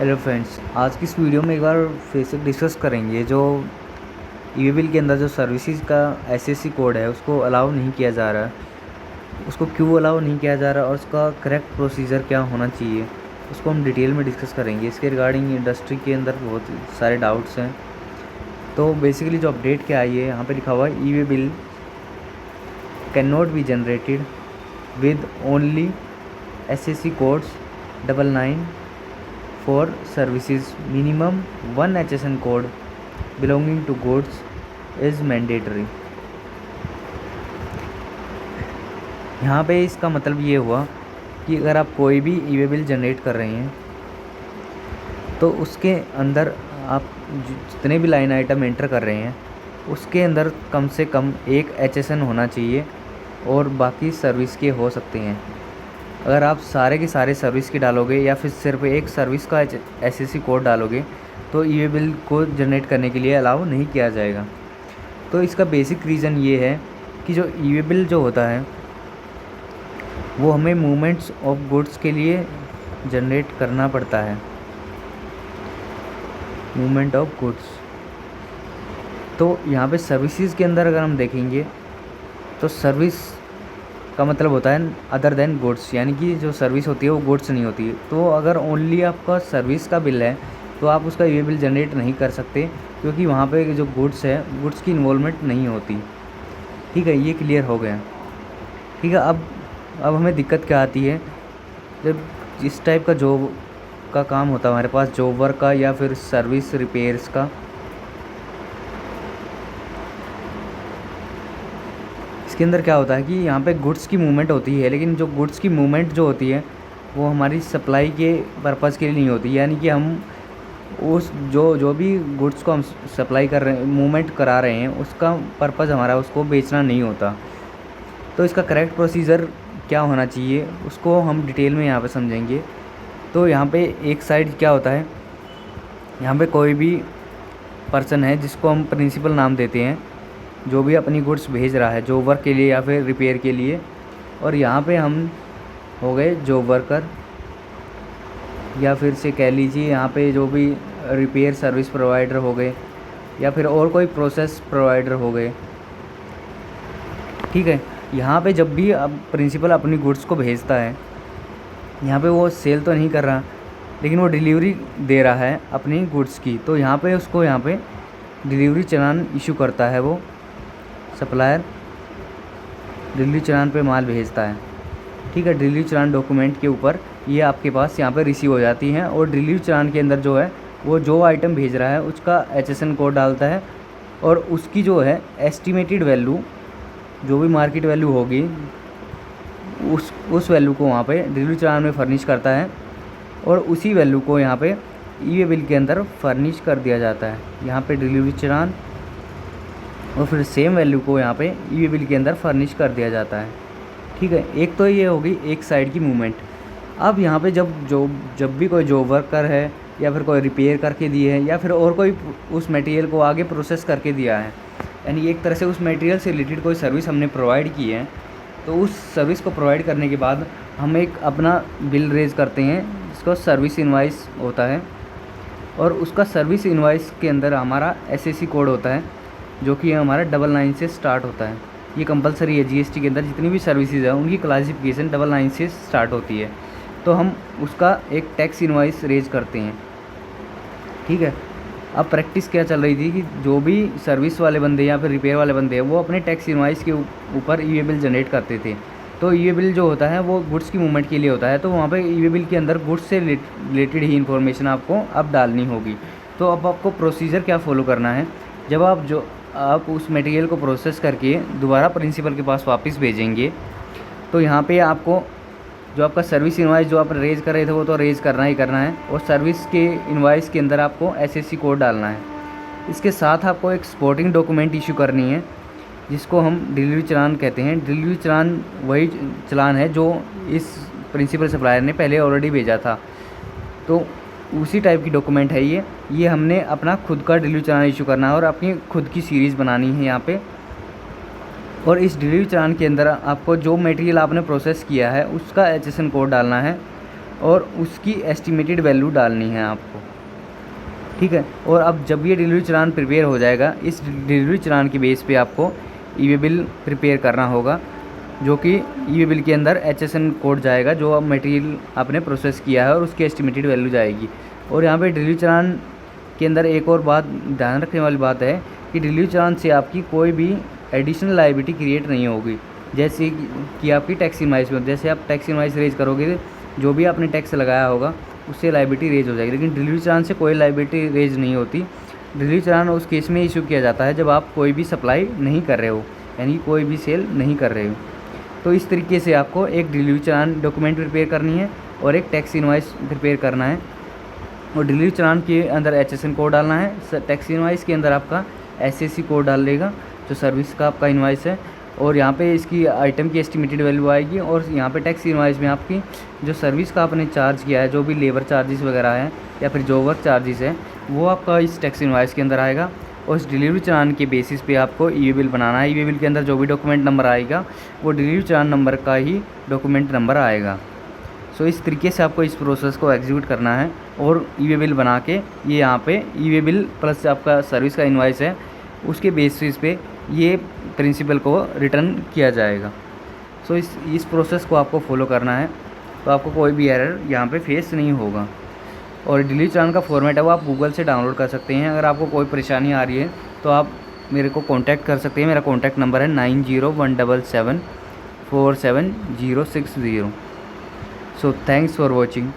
Hello friends, आज की इस वीडियो में एक बार फिर से डिस्कस करेंगे जो ईवी बिल के अंदर जो सर्विसेज का एसएससी कोड है उसको अलाउ नहीं किया जा रहा है। उसको क्यों अलाउ नहीं किया जा रहा और उसका करेक्ट प्रोसीजर क्या होना चाहिए, उसको हम डिटेल में डिस्कस करेंगे। इसके रिगार्डिंग इंडस्ट्री के अंदर बहुत सारे डाउट्स हैं। तो बेसिकली जो अपडेट क्या आई है, यहाँ पे लिखा हुआ है EV bill can not be generated with only SSC codes 99 for services. Minimum one HSN code belonging to goods is mandatory. यहाँ पे इसका मतलब ये हुआ कि अगर आप कोई भी ईवे बिल जनरेट कर रहे हैं तो उसके अंदर आप जितने भी लाइन आइटम एंटर कर रहे हैं उसके अंदर कम से कम एक HSN होना चाहिए और बाकी सर्विस के हो सकते हैं। अगर आप सारे के सारे सर्विस के डालोगे या फिर सिर्फ एक सर्विस का एसएससी कोड डालोगे तो ईवे बिल को जनरेट करने के लिए अलाउ नहीं किया जाएगा। तो इसका बेसिक रीज़न ये है कि जो ईवे बिल जो होता है वो हमें मूवमेंट्स ऑफ गुड्स के लिए जनरेट करना पड़ता है, मूवमेंट ऑफ गुड्स। तो यहाँ पे सर्विसेज के अंदर अगर हम देखेंगे तो सर्विस का मतलब होता है अदर देन गुड्स, यानी कि जो सर्विस होती है वो गुड्स नहीं होती। तो अगर ओनली आपका सर्विस का बिल है तो आप उसका ईवे बिल जनरेट नहीं कर सकते, क्योंकि वहाँ पे जो गुड्स है गुड्स की इन्वॉल्वमेंट नहीं होती। ठीक है, ये क्लियर हो गया। ठीक है, अब हमें दिक्कत क्या आती है जब इस टाइप का जॉब का काम होता है हमारे पास, जॉब वर्क का या फिर सर्विस रिपेयर्स का। इसके अंदर क्या होता है कि यहाँ पे गुड्स की मूवमेंट होती है, लेकिन जो गुड्स की मूवमेंट जो होती है वो हमारी सप्लाई के पर्पज़ के लिए नहीं होती। यानी कि हम उस जो भी गुड्स को हम सप्लाई कर रहे हैं, मूवमेंट करा रहे हैं, उसका पर्पज़ हमारा उसको बेचना नहीं होता। तो इसका करेक्ट प्रोसीजर क्या होना चाहिए उसको हम डिटेल में यहाँ पे समझेंगे। तो यहाँ पे एक साइड क्या होता है, यहाँ पे कोई भी पर्सन है जिसको हम प्रिंसिपल नाम देते हैं, जो भी अपनी गुड्स भेज रहा है जॉब वर्क के लिए या फिर रिपेयर के लिए। और यहाँ पे हम हो गए जॉब वर्कर, या फिर से कह लीजिए यहाँ पे जो भी रिपेयर सर्विस प्रोवाइडर हो गए या फिर और कोई प्रोसेस प्रोवाइडर हो गए। ठीक है, यहाँ पे जब भी अब प्रिंसिपल अपनी गुड्स को भेजता है, यहाँ पे वो सेल तो नहीं कर रहा लेकिन वो डिलीवरी दे रहा है अपनी गुड्स की। तो यहाँ पे उसको यहाँ पे डिलीवरी चालान इशू करता है वो सप्लायर, डिलीवरी चालान पे माल भेजता है। ठीक है, डिलीवरी चालान डॉक्यूमेंट के ऊपर ये आपके पास यहाँ पे रिसीव हो जाती हैं, और डिलीवरी चालान के अंदर जो है वो जो आइटम भेज रहा है उसका HSN कोड डालता है, और उसकी जो है एस्टिमेटेड वैल्यू, जो भी मार्केट वैल्यू होगी उस वैल्यू को वहाँ पे डिलीवरी चालान में फर्निश करता है, और उसी वैल्यू को यहाँ पे ईवे बिल के अंदर फर्निश कर दिया जाता है। यहाँ पे डिलीवरी चालान और फिर सेम वैल्यू को यहाँ पे ईवे बिल के अंदर फर्निश कर दिया जाता है। ठीक है, एक तो ये होगी एक साइड की मूवमेंट। अब यहाँ पे जब भी कोई जॉब वर्कर है या फिर कोई रिपेयर करके दिए है या फिर और कोई उस मटेरियल को आगे प्रोसेस करके दिया है, यानी एक तरह से उस मटेरियल से रिलेटेड कोई सर्विस हमने प्रोवाइड की है, तो उस सर्विस को प्रोवाइड करने के बाद हम एक अपना बिल रेज करते हैं जिसको सर्विस इनवाइस होता है, और उसका सर्विस इनवाइस के अंदर हमारा एसएससी कोड होता है जो कि हमारा 99 से स्टार्ट होता है। ये कंपलसरी है, जीएसटी के अंदर जितनी भी सर्विसेज है उनकी क्लासिफिकेशन 99 से स्टार्ट होती है। तो हम उसका एक टैक्स इनवाइस रेज करते हैं। ठीक है, अब प्रैक्टिस क्या चल रही थी कि जो भी सर्विस वाले बंदे या फिर रिपेयर वाले बंदे हैं वो अपने टैक्स इनवाइस के ऊपर ईवे बिल जनरेट करते थे। तो ईवे बिल जो होता है वो गुड्स की मूवमेंट के लिए होता है, तो वहाँ पे ईवे बिल के अंदर गुड्स से रिलेटेड ही इन्फॉर्मेशन आपको अब डालनी होगी। तो अब आपको प्रोसीजर क्या फॉलो करना है, जब आप उस मटेरियल को प्रोसेस करके दोबारा प्रिंसिपल के पास वापस भेजेंगे, तो यहाँ पे आपको जो आपका सर्विस इनवाइस जो आप रेज कर रहे थे वो तो रेज करना ही करना है, और सर्विस के इनवाइस के अंदर आपको एसएससी कोड डालना है। इसके साथ आपको एक सपोर्टिंग डॉक्यूमेंट इशू करनी है जिसको हम डिलीवरी चालान कहते हैं। डिलीवरी चालान वही चालान है जो इस प्रिंसिपल सप्लायर ने पहले ऑलरेडी भेजा था, तो उसी टाइप की डॉक्यूमेंट है ये हमने अपना खुद का डिलीवरी चालान इशू करना है और अपनी खुद की सीरीज़ बनानी है यहाँ पे। और इस डिलीवरी चालान के अंदर आपको जो मटेरियल आपने प्रोसेस किया है उसका HSN कोड डालना है, और उसकी एस्टिमेटेड वैल्यू डालनी है आपको, ठीक है। और अब जब ये डिलीवरी चालान प्रिपेयर हो जाएगा, इस डिलीवरी चालान के बेस पे आपको ई वे बिल प्रिपेयर करना होगा, जो कि ई वे बिल के अंदर HSN कोड जाएगा, जो अब मटेरियल आपने प्रोसेस किया है और उसकी एस्टिमेटेड वैल्यू जाएगी। और यहाँ पे डिलीवरी चालान के अंदर एक और बात ध्यान रखने वाली बात है कि डिलीवरी चालान से आपकी कोई भी एडिशनल लायबिलिटी क्रिएट नहीं होगी, जैसे कि आपकी टैक्स इनवॉइस में। जैसे आप टैक्स इनवॉइस रेज करोगे, जो भी आपने टैक्स लगाया होगा उससे लायबिलिटी रेज हो जाएगी, लेकिन डिलीवरी चालान से कोई लायबिलिटी रेज नहीं होती। डिलीवरी चालान उस केस में इशू किया जाता है जब आप कोई भी सप्लाई नहीं कर रहे हो, यानी कोई भी सेल नहीं कर रहे हो। तो इस तरीके से आपको एक डिलीवरी चालान डॉक्यूमेंट प्रिपेयर करनी है और एक टैक्स इनवॉइस प्रिपेयर करना है। और डिलीवरी चालान के अंदर HSN कोड डालना है, टैक्स इनवॉइस के अंदर आपका SAC कोड डाल देगा, जो सर्विस का आपका इनवॉइस है। और यहाँ पे इसकी आइटम की एस्टिमेटेड वैल्यू आएगी। और यहाँ पे टैक्स इनवॉइस में आपकी जो सर्विस का आपने चार्ज किया है, जो भी लेबर चार्जेस वगैरह हैं या फिर जो वर्क चार्जेस है, वो आपका इस टैक्स इनवॉइस के अंदर आएगा। और इस डिलीवरी चालान के बेसिस पे आपको ई वे बिल बनाना है। ई वे बिल के अंदर जो भी डॉक्यूमेंट नंबर आएगा वो डिलीवरी चालान नंबर का ही डॉक्यूमेंट नंबर आएगा। सो इस तरीके से आपको इस प्रोसेस को एग्जीक्यूट करना है और ई वे बिल बना के ये यहाँ पे ई वे बिल प्लस आपका सर्विस का इनवॉइस है, उसके बेसिस पे ये प्रिंसिपल को रिटर्न किया जाएगा। सो इस प्रोसेस को आपको फॉलो करना है, तो आपको कोई भी एरर यहाँ पे फेस नहीं होगा। और डिलीवरी चालान का फॉर्मेट है वो आप गूगल से डाउनलोड कर सकते हैं। अगर आपको कोई परेशानी आ रही है तो आप मेरे को कांटेक्ट कर सकते हैं। मेरा कांटेक्ट नंबर है 9017747060। So thanks for watching.